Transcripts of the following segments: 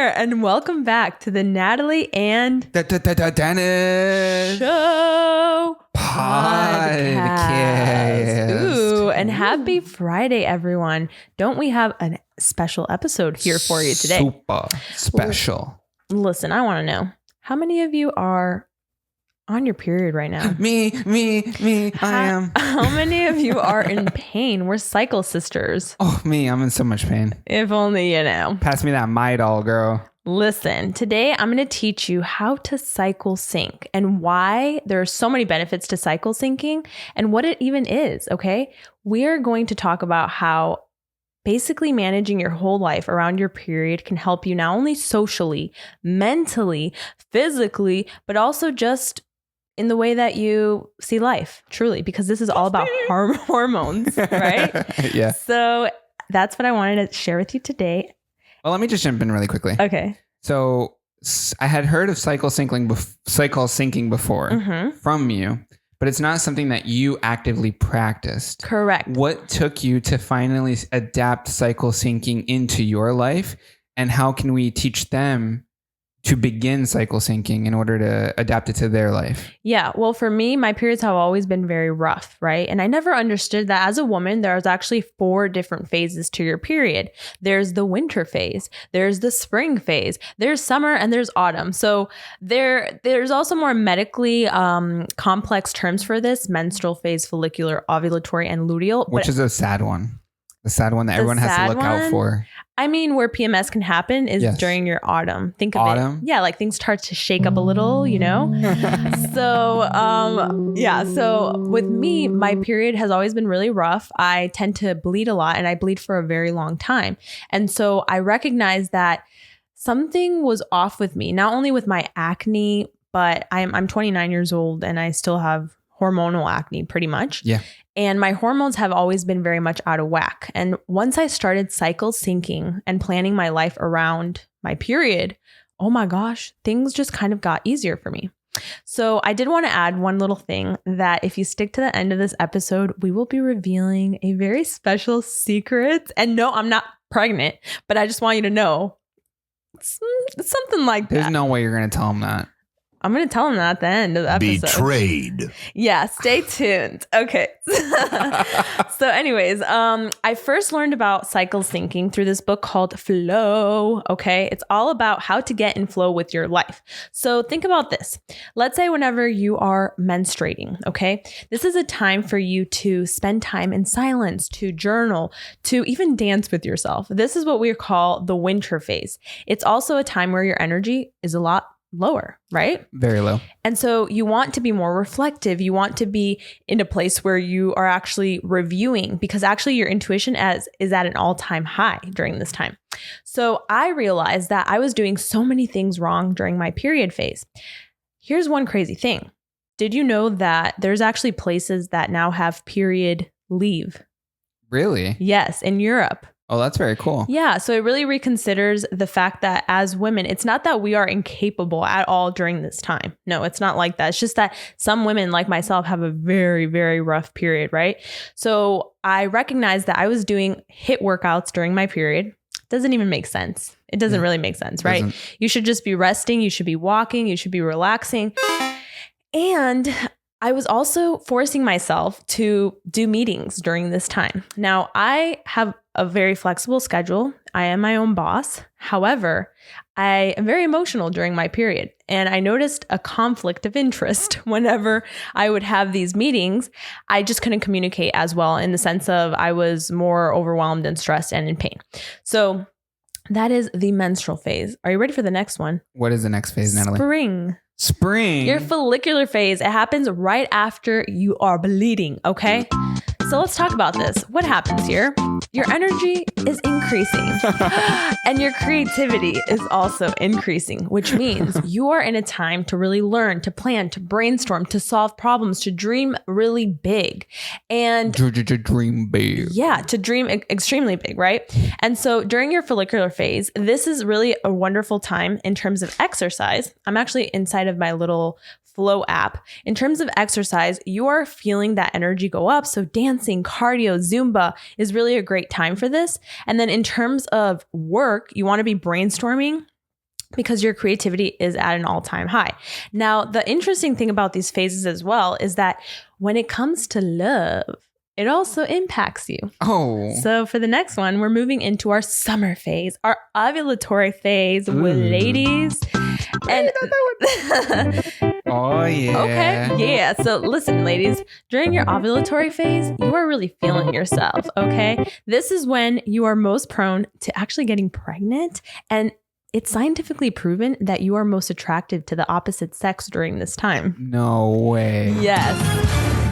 there, and welcome back to the Natalie and Dennis Show podcast. Ooh, and happy Friday, everyone. Don't we have a special episode here for you today? Super special. Listen, I want to know, how many of you are on your period right now? Me, I am. How many of you are in pain? We're cycle sisters. Oh, me, I'm in so much pain. If only you know. Pass me that Midol, girl. Listen, today I'm going to teach you how to cycle sync and why there are so many benefits to cycle syncing and what it even is, okay? We are going to talk about how basically managing your whole life around your period can help you not only socially, mentally, physically, but also just in the way that you see life, truly, because this is all about hormones, right? Yeah. So that's what I wanted to share with you today. Well, let me just jump in really quickly. Okay. So I had heard of cycle syncing before from you, but it's not something that you actively practiced. Correct. What took you to finally adapt cycle syncing into your life, and how can we teach them to begin cycle syncing in order to adapt it to their life? Yeah. Well, for me, my periods have always been very rough, right? And I never understood that as a woman, there's actually 4 different phases to your period. There's the winter phase, there's the spring phase, there's summer, and there's autumn. So there's also more medically complex terms for this: menstrual phase, follicular, ovulatory, and luteal. Which is a sad one. The sad one that everyone has to look out for. I mean, where PMS can happen is during your autumn. Think of it. Yeah, like things start to shake up a little, you know? So with me, my period has always been really rough. I tend to bleed a lot, and I bleed for a very long time. And so I recognize that something was off with me, not only with my acne, but I'm 29 years old and I still have hormonal acne pretty much. Yeah. And my hormones have always been very much out of whack. And once I started cycle syncing and planning my life around my period, oh my gosh, things just kind of got easier for me. So I did want to add one little thing, that if you stick to the end of this episode, we will be revealing a very special secret. And no, I'm not pregnant, but I just want you to know it's something like that. There's no way you're going to tell them that. I'm going to tell them that at the end of the episode. Betrayed. Yeah, stay tuned. Okay. So anyways, I first learned about cycle syncing through this book called Flow. Okay. It's all about how to get in flow with your life. So think about this. Let's say whenever you are menstruating, okay, this is a time for you to spend time in silence, to journal, to even dance with yourself. This is what we call the winter phase. It's also a time where your energy is a lot lower, right? Very low. And so you want to be more reflective. You want to be in a place where you are actually reviewing, because actually your intuition is at an all-time high during this time. So I realized that I was doing so many things wrong during my period phase. Here's one crazy thing. Did you know that there's actually places that now have period leave? Really? Yes, in Europe. Oh, that's very cool. Yeah. So it really reconsiders the fact that as women, it's not that we are incapable at all during this time. No, it's not like that. It's just that some women like myself have a very, very rough period, right? So I recognized that I was doing HIIT workouts during my period. Doesn't even make sense. It doesn't really make sense, right? You should just be resting. You should be walking. You should be relaxing. And I was also forcing myself to do meetings during this time. Now, I have a very flexible schedule. I am my own boss. However, I am very emotional during my period. And I noticed a conflict of interest whenever I would have these meetings. I just couldn't communicate as well, in the sense of I was more overwhelmed and stressed and in pain. So that is the menstrual phase. Are you ready for the next one? What is the next phase, Natalie? Spring. Your follicular phase. It happens right after you are bleeding, okay? So let's talk about this. What happens here? Your energy is increasing and your creativity is also increasing, which means you are in a time to really learn, to plan, to brainstorm, to solve problems, to dream really big. And dream big. Yeah, to dream extremely big, right? And so during your follicular phase, this is really a wonderful time in terms of exercise. I'm actually inside of my little Flow app. In terms of exercise, you are feeling that energy go up. So dancing, cardio, Zumba is really a great time for this. And then in terms of work, you want to be brainstorming. because your creativity is at an all-time high. Now, the interesting thing about these phases as well is that when it comes to love, it also impacts you. Oh. So for the next one, we're moving into our summer phase, our ovulatory phase with ladies. And oh, yeah. Okay. Yeah. So listen, ladies, during your ovulatory phase, you are really feeling yourself. Okay. This is when you are most prone to actually getting pregnant. And it's scientifically proven that you are most attracted to the opposite sex during this time. No way.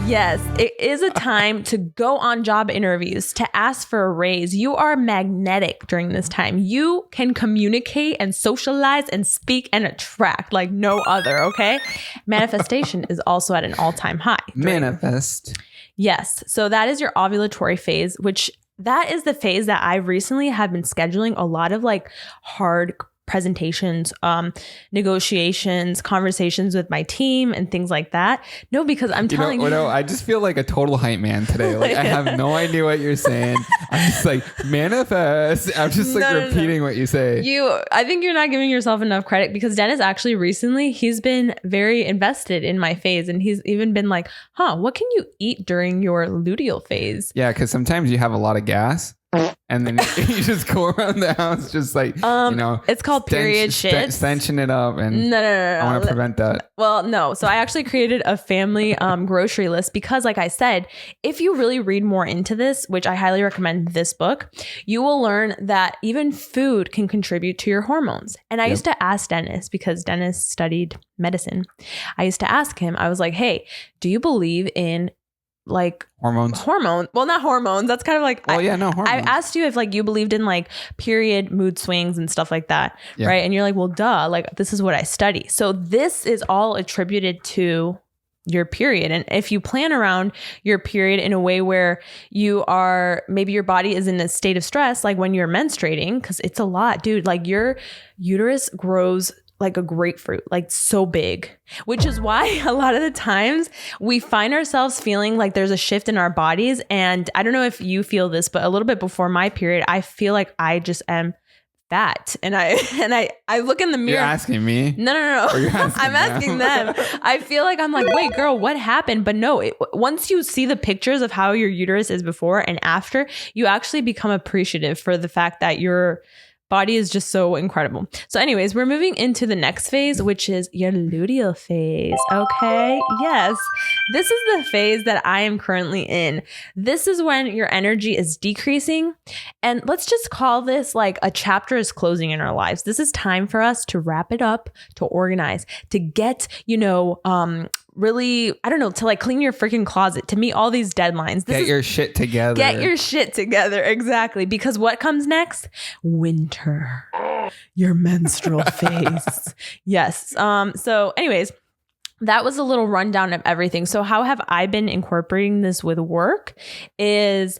Yes, it is a time to go on job interviews, to ask for a raise. You are magnetic during this time. You can communicate and socialize and speak and attract like no other, okay? Manifestation is also at an all-time high. Manifest. Yes, so that is your ovulatory phase, which that is the phase that I recently have been scheduling a lot of like hard presentations, negotiations, conversations with my team and things like that. No, because I'm telling you. No, I just feel like a total hype man today. Like I have no idea what you're saying. I'm just like, manifest. I'm just like repeating what you say. I think you're not giving yourself enough credit because Dennis actually recently, he's been very invested in my phase and he's even been like, what can you eat during your luteal phase? Yeah, because sometimes you have a lot of gas. And then you just go around the house just like, it's called period shit. Stenching it up. And no. I want to prevent that. Well, no. So I actually created a family grocery list because like I said, if you really read more into this, which I highly recommend this book, you will learn that even food can contribute to your hormones. And I used to ask Dennis because Dennis studied medicine. I used to ask him, I was like, hey, do you believe in like hormones? Well, not hormones. That's kind of like, hormones. I asked you if like you believed in like period mood swings and stuff like that. Yeah. Right. And you're like, well, duh, like this is what I study. So this is all attributed to your period. And if you plan around your period in a way where you are, maybe your body is in a state of stress, like when you're menstruating, because it's a lot, dude, like your uterus grows like a grapefruit, like so big, which is why a lot of the times we find ourselves feeling like there's a shift in our bodies. And I don't know if you feel this, but a little bit before my period, I feel like I just am fat. And I look in the mirror. You're asking me? No. I'm asking them. I feel like I'm like, wait, girl, what happened? But no, once you see the pictures of how your uterus is before and after, you actually become appreciative for the fact that your body is just so incredible. So anyways, we're moving into the next phase, which is your luteal phase. Okay. Yes. This is the phase that I am currently in. This is when your energy is decreasing. And let's just call this like a chapter is closing in our lives. This is time for us to wrap it up, to organize, to get, really, I don't know, to like clean your freaking closet, to meet all these deadlines. Get your shit together. Get your shit together. Exactly. Because what comes next? Winter. Your menstrual phase. Yes. So anyways, that was a little rundown of everything. So how have I been incorporating this with work is,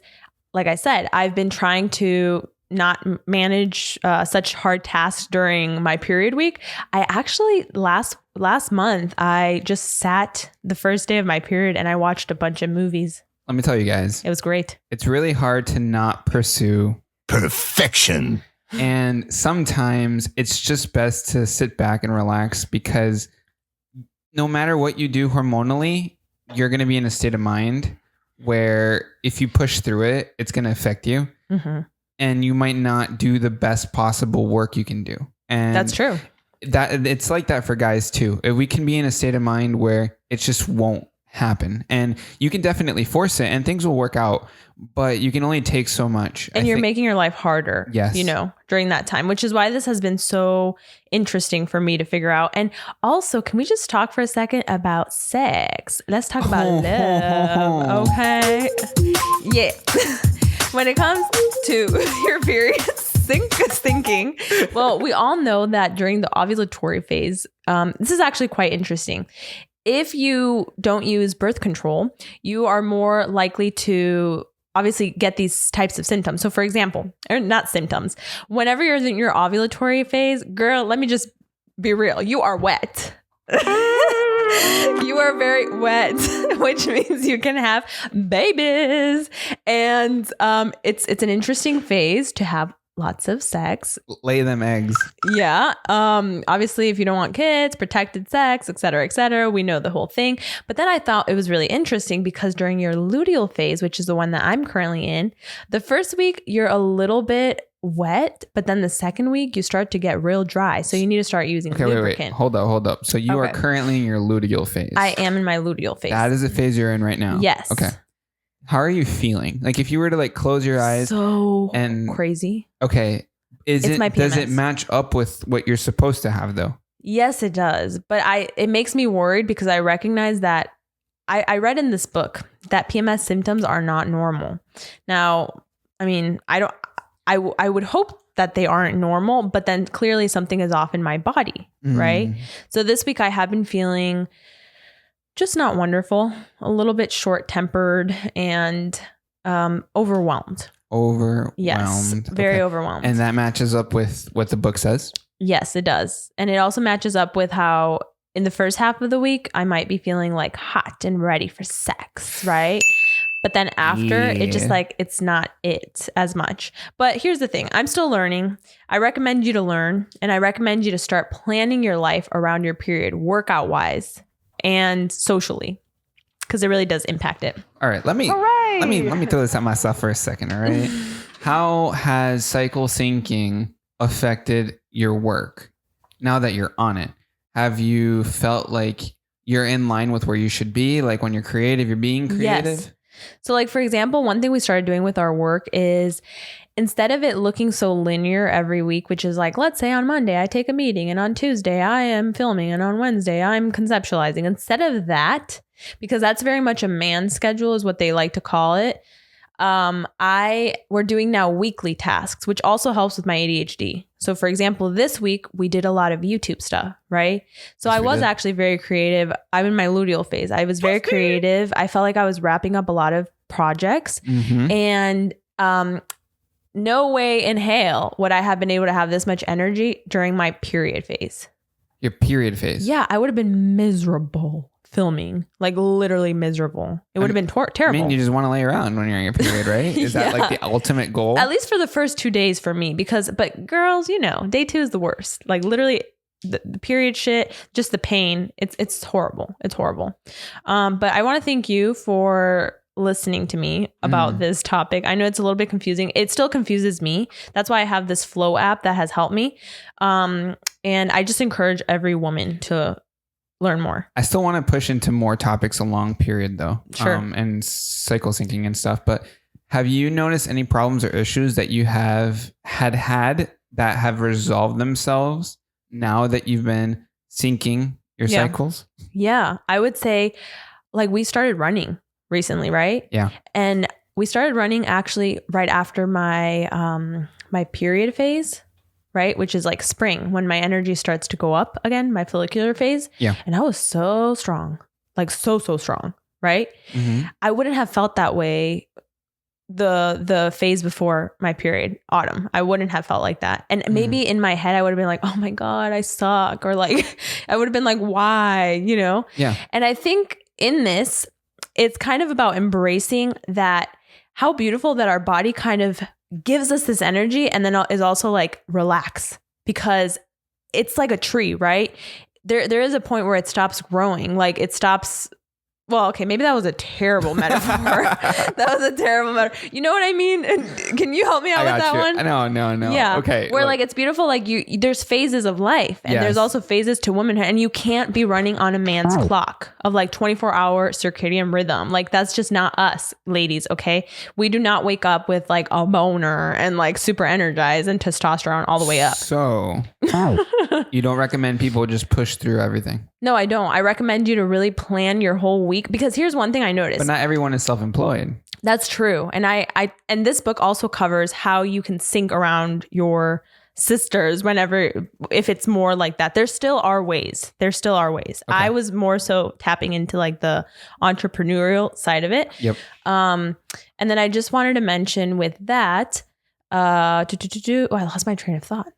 like I said, I've been trying to not manage such hard tasks during my period week. I actually last month, I just sat the first day of my period and I watched a bunch of movies. Let me tell you guys. It was great. It's really hard to not pursue perfection. And sometimes it's just best to sit back and relax because no matter what you do hormonally, you're going to be in a state of mind where if you push through it, it's going to affect you. Mm-hmm. And you might not do the best possible work you can do. And that's true. That it's like that for guys too. If we can be in a state of mind where it just won't happen, and you can definitely force it and things will work out, but you can only take so much. And you're making your life harder, yes, during that time, which is why this has been so interesting for me to figure out. And also, can we just talk for a second about sex? Let's talk about love. Okay. Yeah. When it comes to your period thinking, well, we all know that during the ovulatory phase, this is actually quite interesting. If you don't use birth control, you are more likely to obviously get these types of symptoms. So for example, or not symptoms, whenever you're in your ovulatory phase, girl, let me just be real. You are wet. You are very wet, which means you can have babies. And it's an interesting phase to have lots of sex. Lay them eggs. Yeah. Obviously, if you don't want kids, protected sex, et cetera, et cetera. We know the whole thing. But then I thought it was really interesting because during your luteal phase, which is the one that I'm currently in, the first week you're a little bit wet, but then the second week you start to get real dry. So you need to start using lubricant. Wait. Hold up. So you are currently in your luteal phase. I am in my luteal phase. That is the phase you're in right now. Yes. Okay. How are you feeling? Like if you were to like close your eyes. So and crazy. Okay. Does it match up with what you're supposed to have though? Yes, it does. But it makes me worried because I recognize that I read in this book that PMS symptoms are not normal. Now, I mean, I would hope that they aren't normal, but then clearly something is off in my body, right? So this week I have been feeling just not wonderful, a little bit short-tempered and overwhelmed. Yes, very overwhelmed. And that matches up with what the book says? Yes, it does. And it also matches up with how in the first half of the week, I might be feeling like hot and ready for sex, right? But then after, it just like, it's not it as much. But here's the thing. I'm still learning. I recommend you to learn. And I recommend you to start planning your life around your period, workout-wise and socially, because it really does impact it. All right. Let me throw this at myself for a second. All right. How has cycle syncing affected your work now that you're on it? Have you felt like you're in line with where you should be? Like when you're creative, you're being creative? Yes. So like, for example, one thing we started doing with our work is instead of it looking so linear every week, which is like, let's say on Monday, I take a meeting and on Tuesday I am filming and on Wednesday I'm conceptualizing. Instead of that, because that's very much a man's schedule is what they like to call it. We're doing now weekly tasks, which also helps with my ADHD. So for example, this week we did a lot of YouTube stuff, right? So I was actually very creative. I'm in my luteal phase. I was very creative. I felt like I was wrapping up a lot of projects and, no way in hell would I have been able to have this much energy during my period phase. Your period phase? Yeah, I would have been miserable filming, like literally miserable. It would have been terrible. I mean, you just want to lay around when you're in your period, right? Is that like the ultimate goal? At least for the first 2 days for me, but girls, day 2 is the worst. Like literally the period shit, just the pain. It's horrible. It's horrible. But I want to thank you for listening to me about this topic. I know it's a little bit confusing. It still confuses me. That's why I have this Flow app that has helped me. And I just encourage every woman to learn more. I still want to push into more topics along period though. Sure. And cycle syncing and stuff. But have you noticed any problems or issues that you have had that have resolved themselves now that you've been syncing your cycles? Yeah. I would say like we started running recently, right? Yeah. And we started running actually right after my my period phase, right? Which is like spring when my energy starts to go up again, my follicular phase. Yeah. And I was so strong, like so strong, right? I wouldn't have felt that way the phase before my period, autumn. I wouldn't have felt like that. And maybe in my head, I would have been like, oh my God, I suck. Or like, I would have been like, why, Yeah. And I think in this, it's kind of about embracing that how beautiful that our body kind of gives us this energy and then is also like relax, because it's like a tree, right? There is a point where it stops growing. Like it stops. Well, okay, maybe that was a terrible metaphor. That was a terrible metaphor. You know what I mean? Can you help me out with that one? No. Yeah. Okay. Where like it's beautiful. Like there's phases of life, and there's also phases to womanhood, and you can't be running on a man's clock of like 24-hour circadian rhythm. Like that's just not us, ladies. Okay, we do not wake up with like a boner and like super energized and testosterone all the way up. So you don't recommend people just push through everything? No, I don't. I recommend you to really plan your whole week, because here's one thing I noticed. But not everyone is self-employed. That's true. And and this book also covers how you can sync around your sisters if it's more like that. There still are ways. Okay. I was more so tapping into like the entrepreneurial side of it. Yep. And then I just wanted to mention with that, I lost my train of thought.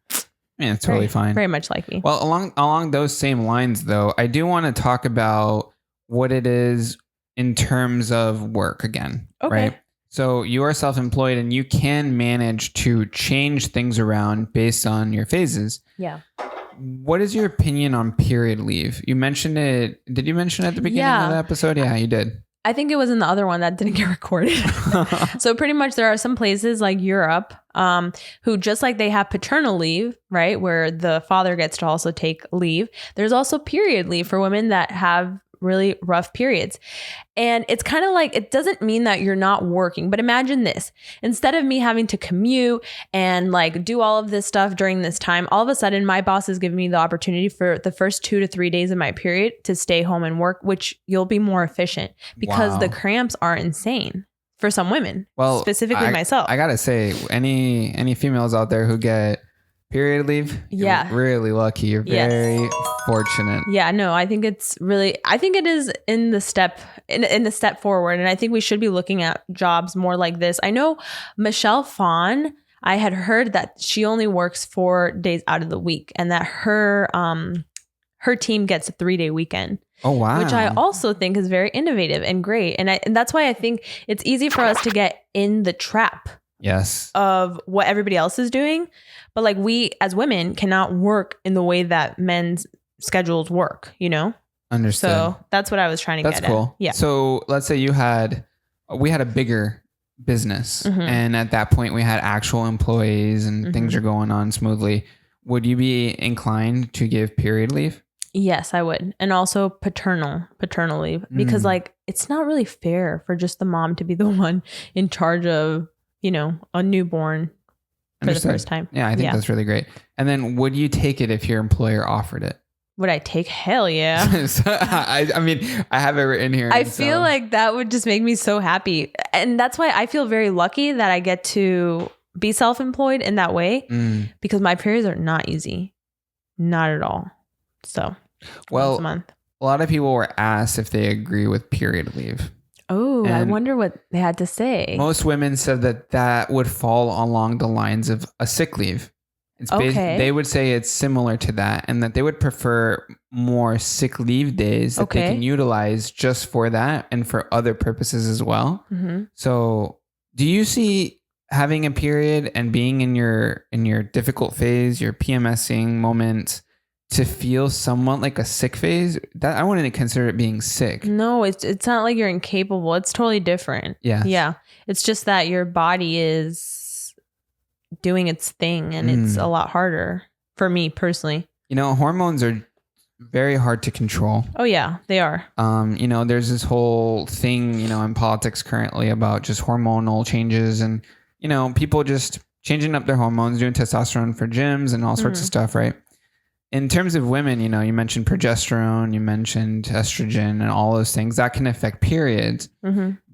Yeah, it's totally fine. Very much like me. Well, along those same lines, though, I do want to talk about what it is in terms of work again. Okay. Right. So you are self-employed and you can manage to change things around based on your phases. Yeah. What is your opinion on period leave? You mentioned it. Did you mention it at the beginning of the episode? Yeah, you did. I think it was in the other one that didn't get recorded. So pretty much there are some places like Europe who, just like they have paternal leave, right, where the father gets to also take leave. There's also period leave for women that have really rough periods. And it's kind of like, it doesn't mean that you're not working, but imagine this. Instead of me having to commute and like do all of this stuff during this time, all of a sudden my boss is giving me the opportunity for the first 2 to 3 days of my period to stay home and work, which you'll be more efficient because the cramps are insane for some women. Well, specifically myself. I gotta say, any females out there who get period leave, you're really lucky. You're very fortunate. Yeah, no, I think it is in the step forward. And I think we should be looking at jobs more like this. I know Michelle Phan, I had heard that she only works 4 days out of the week and that her team gets a 3-day weekend. Oh, wow. Which I also think is very innovative and great. And that's why I think it's easy for us to get in the trap. Yes. Of what everybody else is doing. But like we as women cannot work in the way that men's schedules work, you know? Understood. So that's what I was trying to get at. That's cool. Yeah. So let's say we had a bigger business and at that point we had actual employees and things are going on smoothly. Would you be inclined to give period leave? Yes, I would. And also paternal leave because like it's not really fair for just the mom to be the one in charge of, you know, a newborn for the first time. Yeah, I think that's really great. And then would you take it if your employer offered it? Would I take? Hell yeah. So, I mean, I have it written here. I feel like that would just make me so happy. And that's why I feel very lucky that I get to be self-employed in that way because my periods are not easy. Not at all. So, once a month. A lot of people were asked if they agree with period leave. Oh, I wonder what they had to say. Most women said that would fall along the lines of a sick leave. They would say it's similar to that and that they would prefer more sick leave days that they can utilize just for that and for other purposes as well. So do you see having a period and being in your difficult phase, your PMSing moment, to feel somewhat like a sick phase? That I wouldn't consider it being sick. No, it's not like you're incapable. It's totally different. Yeah. It's just that your body is doing its thing and it's a lot harder for me personally. You know, hormones are very hard to control. Oh yeah, they are. You know, there's this whole thing, you know, in politics currently about just hormonal changes and, you know, people just changing up their hormones, doing testosterone for gyms and all sorts of stuff, right? In terms of women, you know, you mentioned progesterone, you mentioned estrogen and all those things that can affect periods.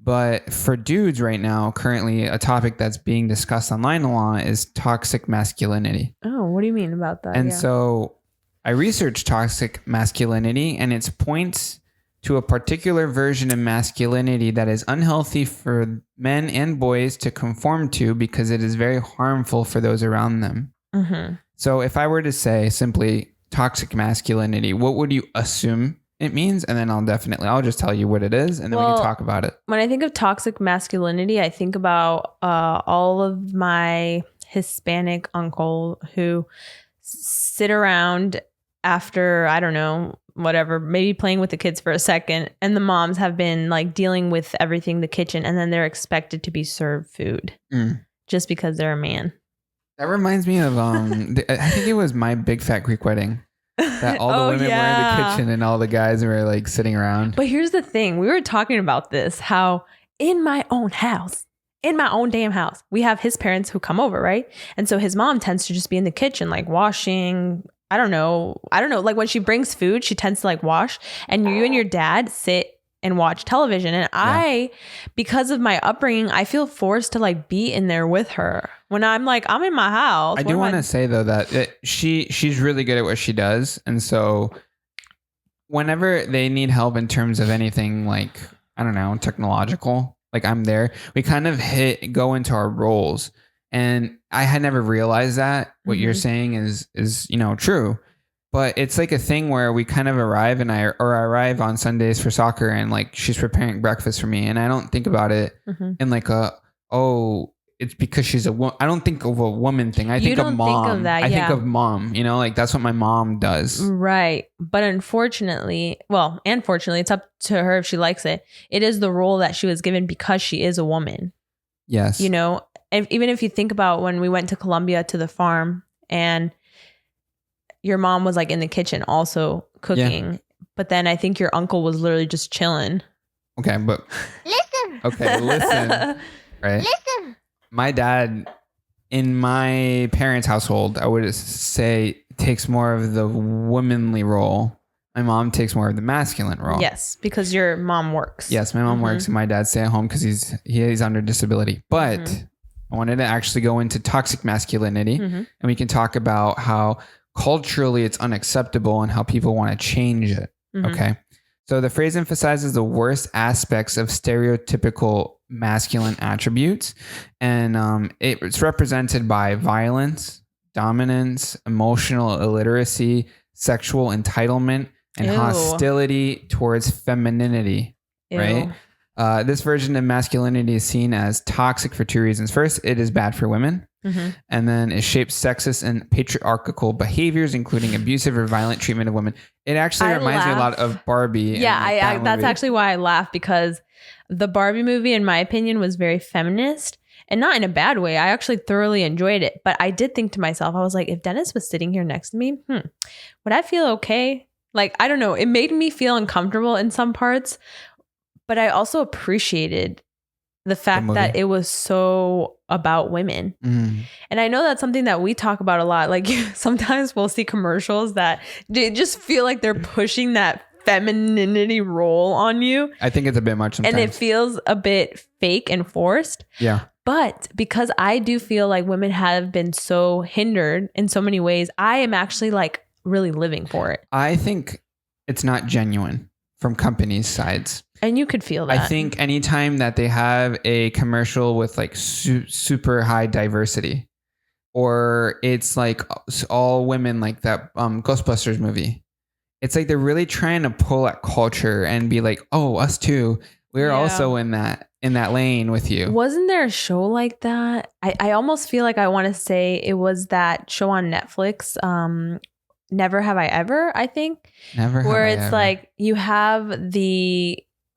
But for dudes right now, currently a topic that's being discussed online a lot is toxic masculinity. Oh, what do you mean about that? And so I researched toxic masculinity and it points to a particular version of masculinity that is unhealthy for men and boys to conform to because it is very harmful for those around them. So if I were to say simply toxic masculinity, what would you assume it means? And then I'll just tell you what it is and then we can talk about it. When I think of toxic masculinity, I think about all of my Hispanic uncle who sit around after, I don't know, whatever, maybe playing with the kids for a second. And the moms have been like dealing with everything in the kitchen and then they're expected to be served food just because they're a man. That reminds me of, I think it was My Big Fat Greek Wedding. That all the women were in the kitchen and all the guys were like sitting around. But here's the thing. We were talking about this, how in my own damn house, we have his parents who come over, right? And so his mom tends to just be in the kitchen, like washing. I don't know. Like when she brings food, she tends to like wash. And you and your dad sit and watch television. And I, because of my upbringing, I feel forced to like be in there with her. When I'm like, I'm in my house. I do want to say though that she's really good at what she does. And so whenever they need help in terms of anything like, I don't know, technological, like I'm there, we kind of go into our roles. And I had never realized that what you're saying is, you know, true. But it's like a thing where we kind of arrive and I arrive on Sundays for soccer and like she's preparing breakfast for me. And I don't think about it in like a oh, it's because she's a woman. I don't think of a woman thing. I think of mom. Think of that, I think of mom, you know, like that's what my mom does. Right. But unfortunately, it's up to her if she likes it. It is the role that she was given because she is a woman. Yes. You know, and even if you think about when we went to Colombia to the farm and your mom was like in the kitchen also cooking, but then I think your uncle was literally just chilling. Okay, but Listen. Okay, listen. Right. Listen. My dad, in my parents' household, I would say takes more of the womanly role. My mom takes more of the masculine role. Yes, because your mom works. Yes, my mom works and my dad stay at home because he's under disability. But I wanted to actually go into toxic masculinity, and we can talk about how culturally it's unacceptable and how people want to change it. Okay. So the phrase emphasizes the worst aspects of stereotypical masculine attributes. And it's represented by violence, dominance, emotional illiteracy, sexual entitlement, and hostility towards femininity. Ew. Right? This version of masculinity is seen as toxic for two reasons. First, it is bad for women. And then it shapes sexist and patriarchal behaviors, including abusive or violent treatment of women. It actually reminds me a lot of Barbie. Yeah, that's actually why I laugh, because the Barbie movie, in my opinion, was very feminist and not in a bad way. I actually thoroughly enjoyed it. But I did think to myself, I was like, if Dennis was sitting here next to me, would I feel okay? Like, I don't know. It made me feel uncomfortable in some parts, but I also appreciated the fact that it was so about women. And I know that's something that we talk about a lot. Like sometimes we'll see commercials that just feel like they're pushing that femininity role on you. I think it's a bit much sometimes. And it feels a bit fake and forced. Yeah. But because I do feel like women have been so hindered in so many ways, I am actually like really living for it. I think it's not genuine from companies' sides. And you could feel that. I think anytime that they have a commercial with like super high diversity, or it's like all women, like that Ghostbusters movie, it's like they're really trying to pull at culture and be like, oh, us too. We're also in that lane with you. Wasn't there a show like that? I almost feel like I want to say it was that show on Netflix, Never Have I Ever, I think. Never Where have I it's ever. like you have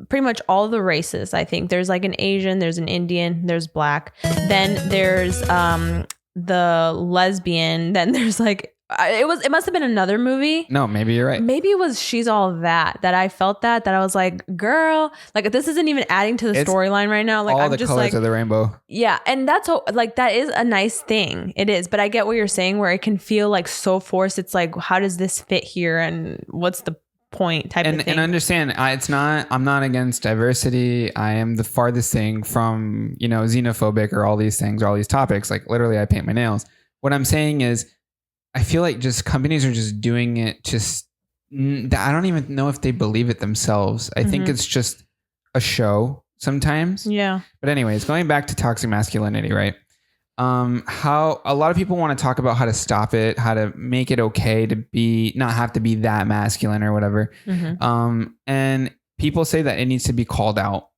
pretty much all the races. I think there's like an Asian, there's an Indian, there's black. Then there's the lesbian. Then there's like it must have been another movie. No, maybe you're right. Maybe it was She's All That I felt that I was like, girl, like this isn't even adding to the storyline right now. Like all I'm the just colors like of the rainbow. Yeah, and that's like that is a nice thing. It is, but I get what you're saying where it can feel like so forced. It's like, how does this fit here and what's the point type of thing. And understand, I'm not against diversity. I am the farthest thing from, xenophobic or all these things or all these topics. Like literally I paint my nails. What I'm saying is I feel like just companies are just doing it I don't even know if they believe it themselves. I think it's just a show sometimes. Yeah. But anyways, going back to toxic masculinity, right? How a lot of people want to talk about how to stop it, how to make it okay to not have to be that masculine or whatever. And people say that it needs to be called out.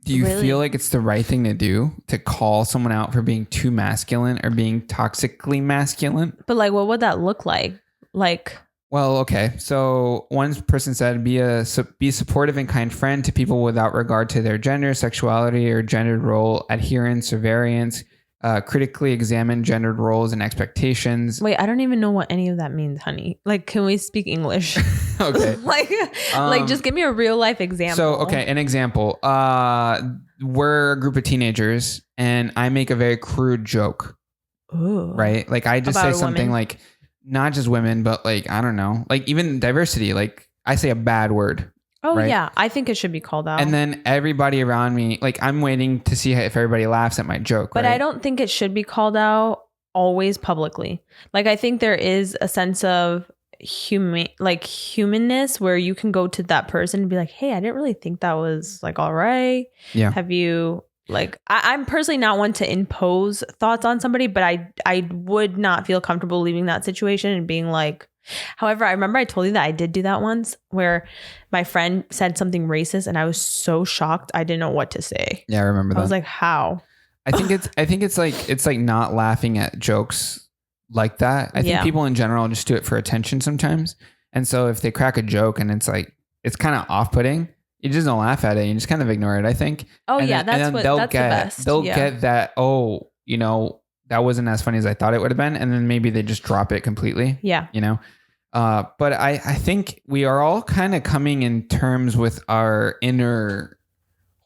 Do you feel like it's the right thing to do to call someone out for being too masculine or being toxically masculine? But like, what would that look like? Well, okay. So one person said, be a supportive and kind friend to people without regard to their gender, sexuality, or gendered role adherence or variance. Critically examine gendered roles and expectations. Wait, I don't even know what any of that means, honey. Like, can we speak English? Okay. like just give me a real life example. So, okay, an example. We're a group of teenagers and I make a very crude joke. Ooh. Right? Like I just About say something like, not just women, but like, I don't know, like even diversity. Like I say a bad word. Oh, right? yeah. I think it should be called out. And then everybody around me, like I'm waiting to see if everybody laughs at my joke. But right? I don't think it should be called out always publicly. Like I think there is a sense of humanness where you can go to that person and be like, hey, I didn't really think that was like all right. Yeah. Have you like I'm personally not one to impose thoughts on somebody, but I would not feel comfortable leaving that situation and being like. However, I remember I told you that I did do that once where my friend said something racist and I was so shocked I didn't know what to say. Yeah, I remember that. I was like, how? I think it's like not laughing at jokes like that. I think people in general just do it for attention sometimes. And so if they crack a joke and it's like, it's kind of off-putting, you just don't laugh at it. You just kind of ignore it, I think. Oh, and yeah. then That's the best. They'll get that, oh, you know, that wasn't as funny as I thought it would have been. And then maybe they just drop it completely. Yeah. You know? But I think we are all kind of coming in terms with our inner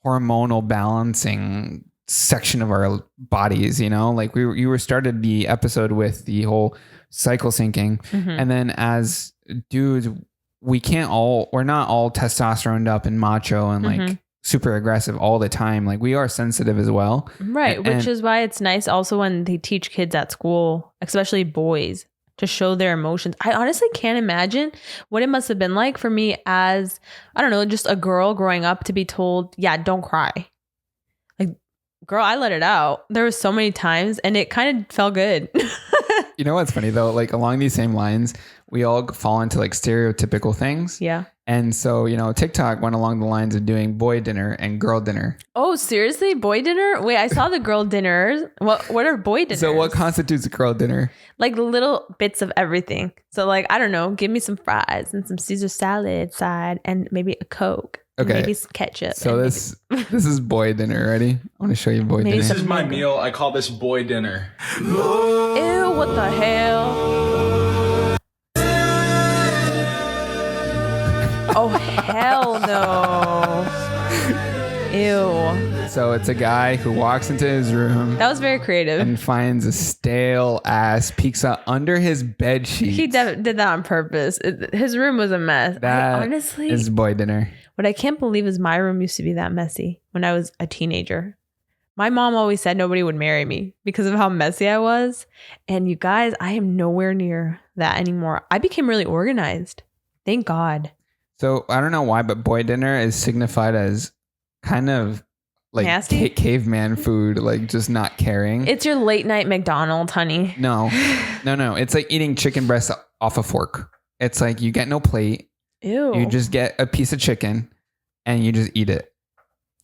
hormonal balancing section of our bodies, you know, like you were started the episode with the whole cycle syncing. Mm-hmm. And then as dudes, we're not all testosteroned up and macho and like super aggressive all the time. Like we are sensitive as well. Right. Which is why it's nice also when they teach kids at school, especially boys, to show their emotions. I honestly can't imagine what it must have been like for me as, I don't know, just a girl growing up to be told, yeah, don't cry. Like, girl, I let it out. There were so many times and it kind of felt good. You know what's funny though? Like along these same lines, we all fall into like stereotypical things. Yeah. And so, you know, TikTok went along the lines of doing boy dinner and girl dinner. Oh, seriously? Boy dinner? Wait, I saw the girl dinners. What are boy dinners? So what constitutes a girl dinner? Like little bits of everything. So like, I don't know, give me some fries and some Caesar salad side and maybe a Coke. Okay. Maybe some ketchup. So this is boy dinner. Ready? I want to show you boy dinner. This is my meal. I call this boy dinner. Ew, what the hell? Oh, hell no. Ew. So it's a guy who walks into his room. That was very creative. And finds a stale ass pizza under his bed sheet. He did that on purpose. His room was a mess. That honestly is boy dinner. What I can't believe is my room used to be that messy when I was a teenager. My mom always said nobody would marry me because of how messy I was. And you guys, I am nowhere near that anymore. I became really organized. Thank God. So I don't know why, but boy dinner is signified as kind of like nasty caveman food, like just not caring. It's your late night McDonald's, honey. No. It's like eating chicken breast off a fork. It's like you get no plate. Ew. You just get a piece of chicken and you just eat it.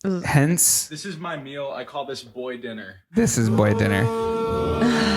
Ugh. Hence, This is my meal. I call this boy dinner. this is boy dinner.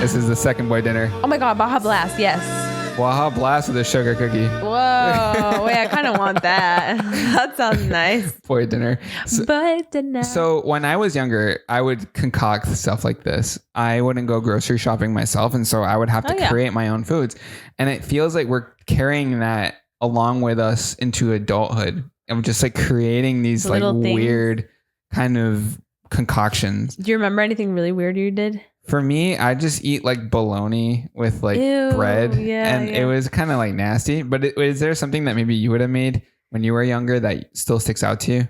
This is the second boy dinner. Oh my God, Baja Blast, yes. Waha blast with a sugar cookie. Whoa, wait, I kind of want that. That sounds nice. Boy dinner. But dinner. So when I was younger, I would concoct stuff like this. I wouldn't go grocery shopping myself. And so I would have to create my own foods. And it feels like we're carrying that along with us into adulthood. I'm just like creating these Little like things. weird kind of concoctions. Do you remember anything really weird you did? For me, I just eat like bologna with like Ew, bread. yeah, and yeah. it was kind of like nasty. But is there something that maybe you would have made when you were younger that still sticks out to you?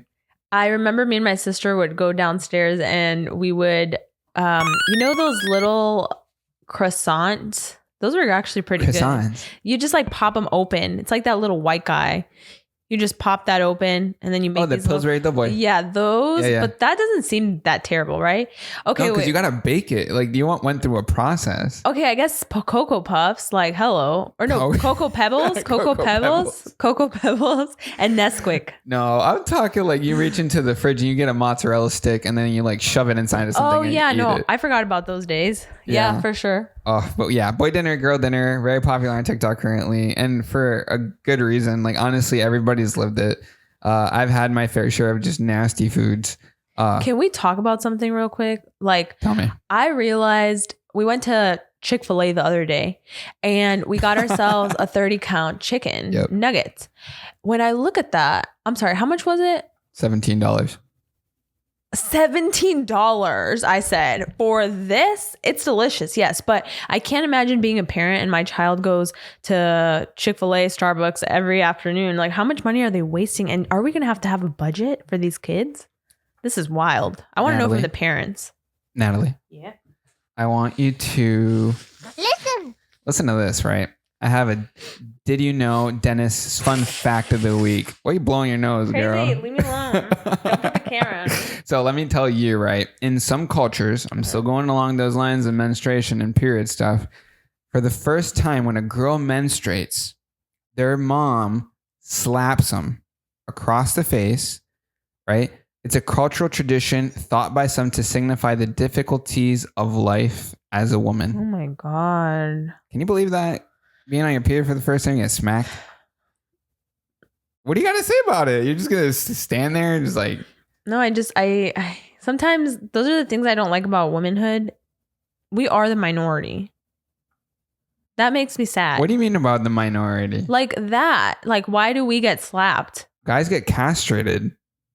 I remember me and my sister would go downstairs and we would, you know, those little croissants? Those were actually pretty good. You just like pop them open. It's like that little white guy. You just pop that open and then you make the Pillsbury Doughboy. Yeah, those. Yeah. But that doesn't seem that terrible, right? Okay, No, because wait. you gotta bake it. Like went through a process. Okay, I guess Cocoa Puffs, like hello. Or no, Oh. Cocoa Pebbles, Cocoa Cocoa Pebbles, and Nesquik. No, I'm talking like you reach into the fridge and you get a mozzarella stick and then you like shove it inside of something. Oh and yeah, eat no, it. I forgot about those days. Yeah, for sure. Oh, but yeah, boy dinner, girl dinner, very popular on TikTok currently, and for a good reason. Like honestly, everybody's lived it. I've had my fair share of just nasty foods. Can we talk about something real quick? Like, Tell me. I realized we went to Chick-fil-A the other day and we got ourselves a 30-count chicken nuggets. When I look at that, I'm sorry, how much was it? $17. $17, I said, for this. It's delicious, yes, but I can't imagine being a parent and my child goes to Chick-fil-A, Starbucks every afternoon. Like, how much money are they wasting? And are we going to have a budget for these kids? This is wild. I want to know from Natalie? the parents. Natalie, Yeah. I want you to listen to this, right? I have a did you know Dennis fun fact of the week. Why are you blowing your nose, Crazy, girl? leave me alone. Don't put the camera on. So let me tell you, right? In some cultures, I'm still going along those lines of menstruation and period stuff. For the first time when a girl menstruates, their mom slaps them across the face, right? It's a cultural tradition thought by some to signify the difficulties of life as a Oh woman. my God. Can you believe that? Being on your period for the first time, you get smacked. What do you got to say about it? You're just going to stand there and just like... No, I sometimes those are the things I don't like about womanhood. We are the minority. That makes me sad. What do you mean about the minority? Like that. Like, why do we get slapped? Guys get castrated.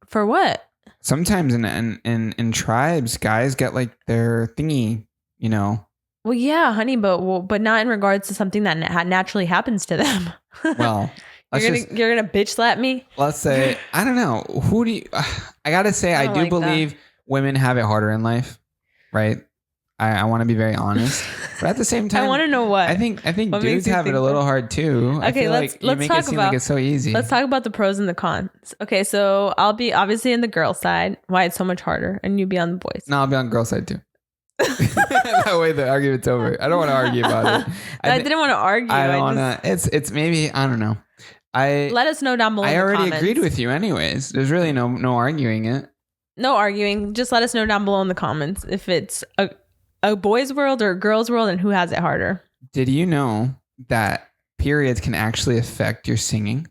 For what? Sometimes in tribes, guys get like their thingy, you know. Well, yeah, honey, but not in regards to something that naturally happens to them. Well, you're gonna bitch slap me. Let's say, I don't know. Who do you? I gotta say, I do like believe women have it harder in life, right? I want to be very honest, but at the same time, I want to know what. I think What dudes makes you have it think a little that? hard too. I Okay, feel let's like you make talk it seem about like it's so easy. Let's talk about the pros and the cons. Okay, so I'll be obviously in the girl side. Why it's so much harder, and you be on the boys. No, I'll be on girl side too. That way the argument's over. I don't want to argue about it. I didn't want to argue. I don't want to. It's maybe, I don't know. Let us know down below. I in the already comments. agreed with you anyways. There's really no arguing it. No arguing. Just let us know down below in the comments if it's a boys' world or a girls' world and who has it harder. Did you know that periods can actually affect your singing?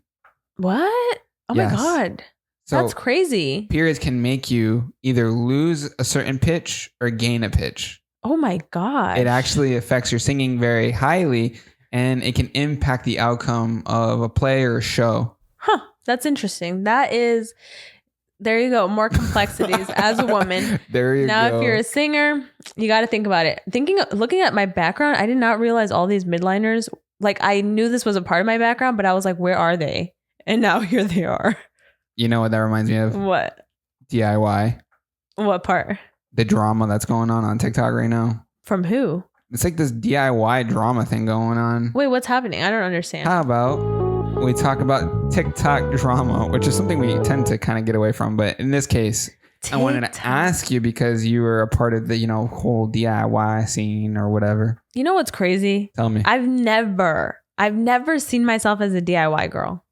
What? Oh Yes. my God. So That's crazy. periods can make you either lose a certain pitch or gain a pitch. Oh my God. It actually affects your singing very highly, and it can impact the outcome of a play or a show. Huh. That's interesting. There you go. More complexities as a woman. There you Now, go. if you're a singer, you got to think about it. Looking at my background, I did not realize all these midliners. Like, I knew this was a part of my background, but I was like, where are they? And now here they are. You know what that reminds me of? What? DIY. What part? The drama that's going on TikTok right now. From who? It's like this DIY drama thing going on. Wait, what's happening? I don't understand. How about we talk about TikTok drama, which is something we tend to kind of get away from. But in this case, I wanted to TikTok. ask you because you were a part of the, whole DIY scene or whatever. You know what's crazy? Tell me. I've never seen myself as a DIY girl.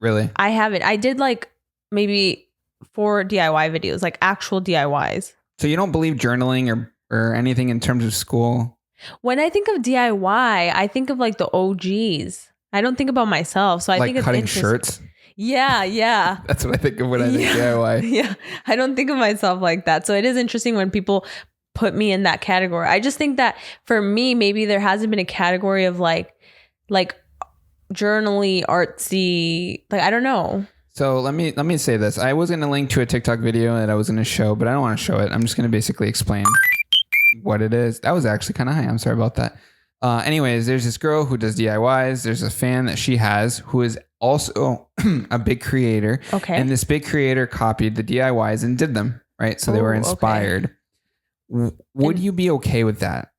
Really? I haven't. I did like maybe 4 DIY videos, like actual DIYs. So you don't believe journaling or anything in terms of school? When I think of DIY, I think of like the OGs. I don't think about myself. So I Like think it's cutting interesting. shirts? Yeah. That's what I think of when I think DIY. Yeah. I don't think of myself like that. So it is interesting when people put me in that category. I just think that for me, maybe there hasn't been a category of like journally, artsy, like I don't know. So let me say this. I was going to link to a TikTok video that I was going to show, but I don't want to show it. I'm just going to basically explain what it is. That was actually kind of high. I'm sorry about that. Anyways, there's this girl who does DIYs. There's a fan that she has who is also a big creator. Okay. And this big creator copied the DIYs and did them, right? So they were Oh, okay. inspired. Would you be okay with that?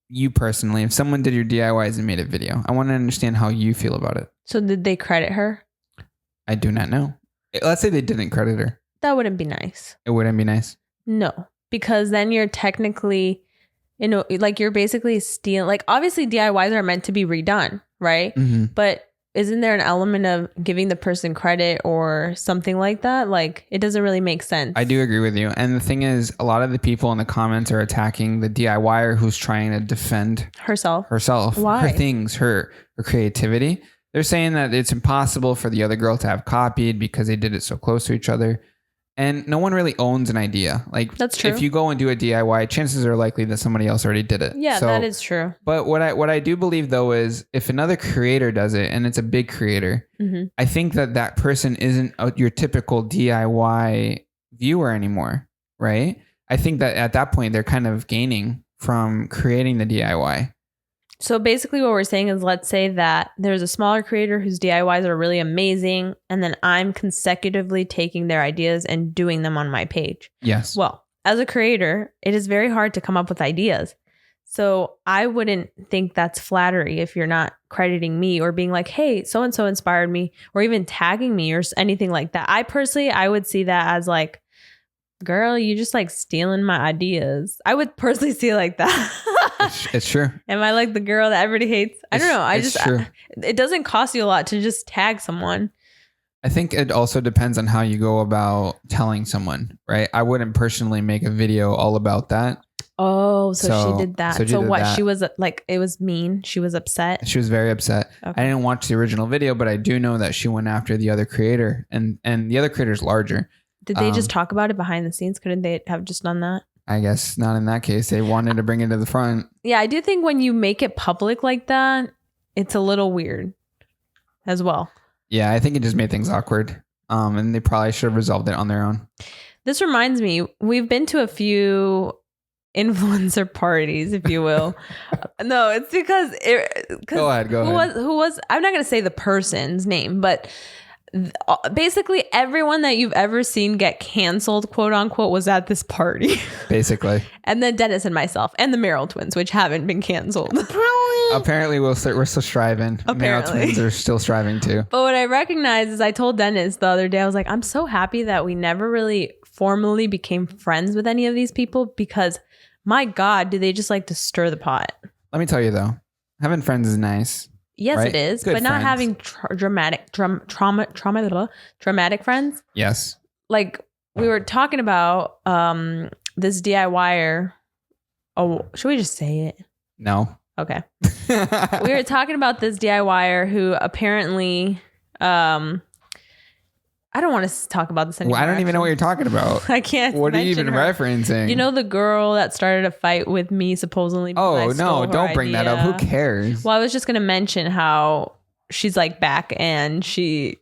You personally, if someone did your DIYs and made a video, I want to understand how you feel about it. So did they credit her? I do not know. Let's say they didn't credit her. That wouldn't be nice. It wouldn't be nice. No, because then you're technically, like you're basically stealing. Like obviously DIYs are meant to be redone, right? Mm-hmm. But isn't there an element of giving the person credit or something like that? Like it doesn't really make sense. I do agree with you. And the thing is, a lot of the people in the comments are attacking the DIYer who's trying to defend herself. Why? Her things, her creativity. They're saying that it's impossible for the other girl to have copied because they did it so close to each other. And no one really owns an idea. Like That's true. If you go and do a DIY, chances are likely that somebody else already did it. Yeah, that is true. But what I do believe though is if another creator does it and it's a big creator, Mm-hmm. I think that person isn't your typical DIY viewer anymore, right? I think that at that point they're kind of gaining from creating the DIY. So basically what we're saying is let's say that there's a smaller creator whose DIYs are really amazing and then I'm consecutively taking their ideas and doing them on my page. Yes. Well, as a creator, it is very hard to come up with ideas. So I wouldn't think that's flattery if you're not crediting me or being like, hey, so-and-so inspired me or even tagging me or anything like that. I would see that as like, girl, you just like stealing my ideas. I would personally see it like that. It's true. Am I like the girl that everybody hates? I don't know. It's true. It doesn't cost you a lot to just tag someone. I think it also depends on how you go about telling someone, right? I wouldn't personally make a video all about that. Oh, so she did that. she So did what? that. She was like, it was mean. She was upset. She was very upset. Okay. I didn't watch the original video, but I do know that she went after the other creator, and the other creator's larger. Did they just talk about it behind the scenes? Couldn't they have just done that? I guess not in that case. They wanted to bring it to the front. Yeah, I do think when you make it public like that, it's a little weird as well. Yeah, I think it just made things awkward. And they probably should have resolved it on their own. This reminds me, we've been to a few influencer parties, if you will. No, it's because Go ahead. Who was I'm not going to say the person's name, but basically everyone that you've ever seen get canceled, quote unquote, was at this party. Basically. And then Dennis and myself and the Merrill twins, which haven't been canceled. Apparently we're still striving. Merrill twins are still striving too. But what I recognize is I told Dennis the other day, I was like, I'm so happy that we never really formally became friends with any of these people, because my God, do they just like to stir the pot? Let me tell you though, having friends is nice. Yes, right? it is. Good but not friends. having traumatic friends. Yes. Like we were talking about this DIYer. Oh, should we just say it? No. Okay. We were talking about this DIYer who apparently I don't want to talk about this anymore. Well, I don't even know what you're talking about. I can't. What are you even her. referencing? You know the girl that started a fight with me supposedly? Oh no! Don't bring that up. Who cares? Well, I was just gonna mention how she's like back, and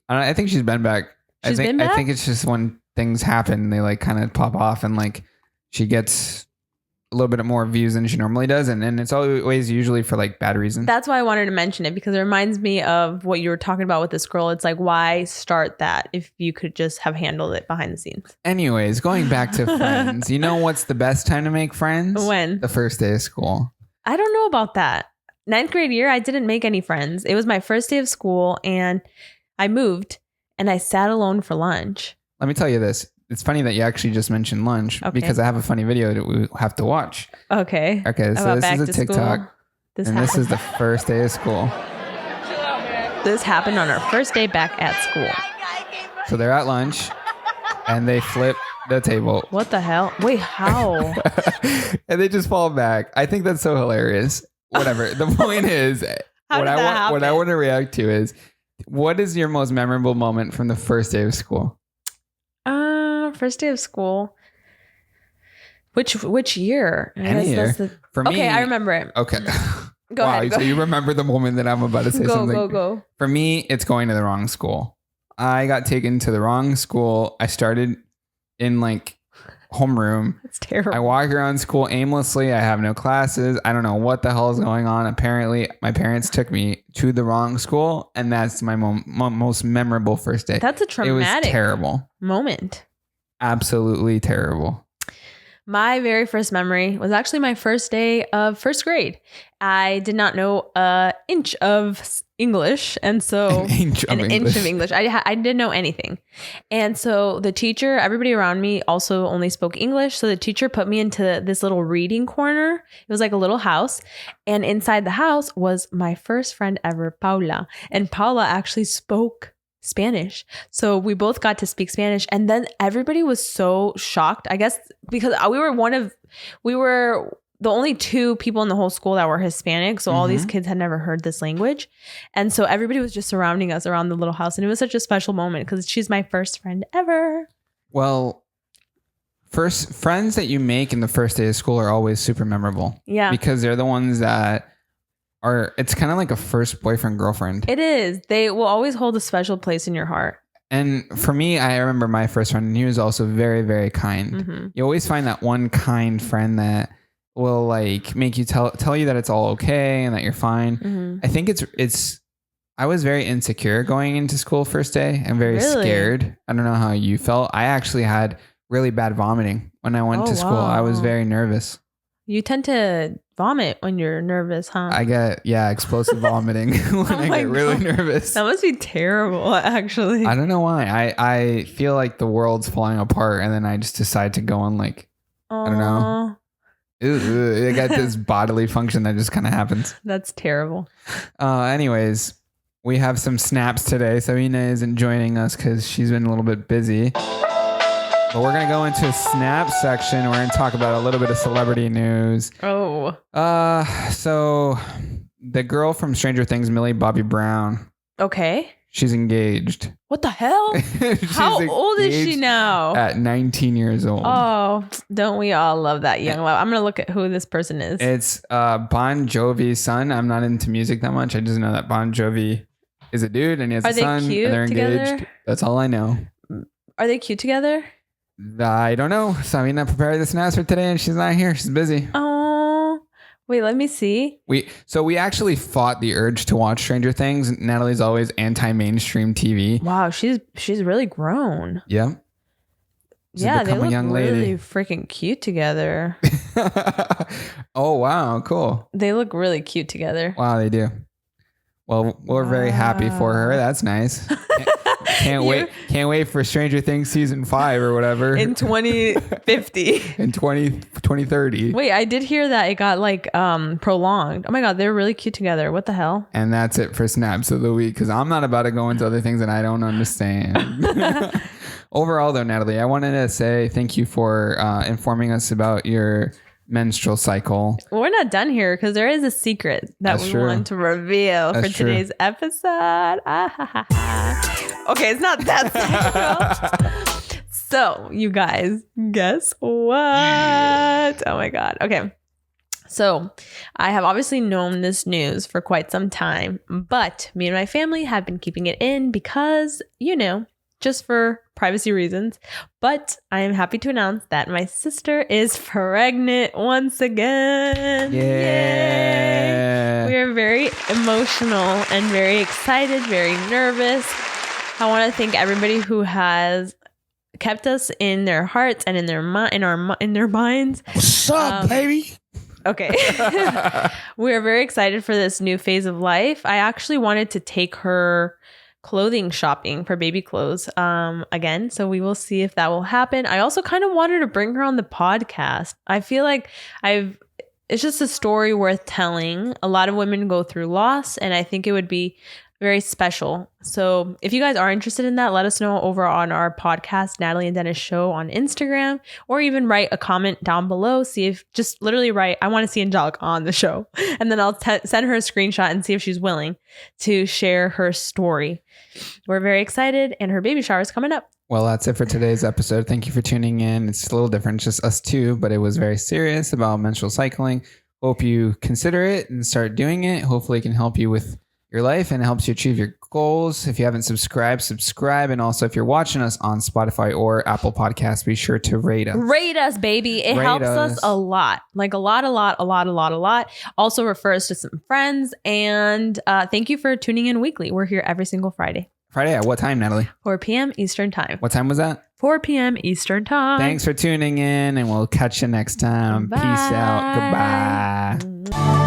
I think she's been back. I think it's just when things happen, they like kind of pop off, and like she gets a little bit more views than she normally does, and it's always usually for like bad reasons. That's why I wanted to mention it, because it reminds me of what you were talking about with this girl. It's like, why start that if you could just have handled it behind the scenes? Anyways, going back to friends, you know what's the best time to make friends? When? The first day of school. I don't know about that. 9th grade year, I didn't make any friends. It was my first day of school, and I moved, and I sat alone for lunch. Let me tell you this. It's funny that you actually just mentioned lunch, Okay. because I have a funny video that we have to watch. Okay. Okay, so About this is a TikTok, school. this is the first day of school. This happened on our first day back at school. So they're at lunch, and they flip the table. What the hell? Wait, how? And they just fall back. I think that's so hilarious. Whatever. The point is, How what did that what I happen? want to react to is, what is your most memorable moment from the first day of school? First day of school. Which year? Any year. For me, okay, I remember it. Okay. Go ahead. So you remember the moment that I'm about to say something? Go. For me, it's going to the wrong school. I got taken to the wrong school. I started in like homeroom. It's terrible. I walk around school aimlessly. I have no classes. I don't know what the hell is going on. Apparently, my parents took me to the wrong school, and that's my most memorable first day. That's a traumatic It was terrible. moment. Absolutely terrible. My very first memory was actually my first day of first grade. I did not know an inch of English. And so An inch of English. I didn't know anything. And so the teacher, everybody around me also only spoke English. So the teacher put me into this little reading corner. It was like a little house. And inside the house was my first friend ever, Paula. And Paula actually spoke Spanish. So we both got to speak Spanish. And then everybody was so shocked, I guess, because we were the only 2 people in the whole school that were Hispanic. So all these kids had never heard this language. And so everybody was just surrounding us around the little house. And it was such a special moment because she's my first friend ever. Well, first friends that you make in the first day of school are always super memorable. Yeah. Because they're the ones that it's kind of like a first boyfriend girlfriend. It is. They will always hold a special place in your heart. And for me, I remember my first friend, and he was also very, very kind. Mm-hmm. You always find that one kind friend that will like make you tell you that it's all okay and that you're fine. Mm-hmm. I think I was very insecure going into school first day and very scared. I don't know how you felt. I actually had really bad vomiting when I went to school. Wow. I was very nervous. You tend to vomit when you're nervous, huh? I get, explosive vomiting when I get really nervous. That must be terrible, actually. I don't know why. I feel like the world's falling apart, and then I just decide to go on like, I don't know. I got this bodily function that just kind of happens. That's terrible. Anyways, We have some snaps today. So Ina isn't joining us because she's been a little bit busy. But we're going to go into a snap section. We're going to talk about a little bit of celebrity news. Oh. So the girl from Stranger Things, Millie Bobby Brown. Okay. She's engaged. What the hell? How old is she now? At 19 years old. Oh, don't we all love that young love? I'm going to look at who this person is. It's Bon Jovi's son. I'm not into music that much. I just know that Bon Jovi is a dude and he has a son. And they're engaged. Together? That's all I know. Are they cute together? I don't know. So I prepared the snaps for today and she's not here. She's busy. Oh, wait, let me see. We actually fought the urge to watch Stranger Things. Natalie's always anti-mainstream TV. Wow, she's really grown. Yeah. Yeah, they look really freaking cute together. Oh, wow. Cool. They look really cute together. Wow, they do. Well, we're very happy for her. That's nice. Can't wait for Stranger Things season 5 or whatever. In 2050. In 2030. Wait, I did hear that it got prolonged. Oh my God, they're really cute together. What the hell? And that's it for snaps of the week because I'm not about to go into other things that I don't understand. Overall though, Natalie, I wanted to say thank you for informing us about your menstrual cycle. Well, we're not done here because there is a secret that we want to reveal for today's episode. Okay, it's not that secret. So, you guys, guess what? Oh my God. Okay. So, I have obviously known this news for quite some time, but me and my family have been keeping it in because, just for privacy reasons. But I am happy to announce that my sister is pregnant once again. Yeah. Yay. We are very emotional and very excited, very nervous. I want to thank everybody who has kept us in their hearts and in their minds. What's up, baby? Okay. We're very excited for this new phase of life. I actually wanted to take her clothing shopping for baby clothes again, so we will see if that will happen. I also kind of wanted to bring her on the podcast. I feel like it's just a story worth telling. A lot of women go through loss, and I think it would be very special. So if you guys are interested in that, let us know over on our podcast, Natalie and Dennis Show on Instagram, or even write a comment down below. Just literally write, I want to see Angelica on the show. And then I'll send her a screenshot and see if she's willing to share her story. We're very excited, and her baby shower is coming up. Well, that's it for today's episode. Thank you for tuning in. It's a little different, just us two, but it was very serious about menstrual cycling. Hope you consider it and start doing it. Hopefully it can help you with your life and helps you achieve your goals. If you haven't subscribed, subscribe. And also if you're watching us on Spotify or Apple Podcasts, be sure to rate us. Rate us, baby. It helps us a lot. Like a lot. Also refers to some friends. And thank you for tuning in weekly. We're here every single Friday. Friday at what time, Natalie? 4 p.m. Eastern time. What time was that? 4 p.m. Eastern time. Thanks for tuning in, and we'll catch you next time. Bye. Peace out. Goodbye.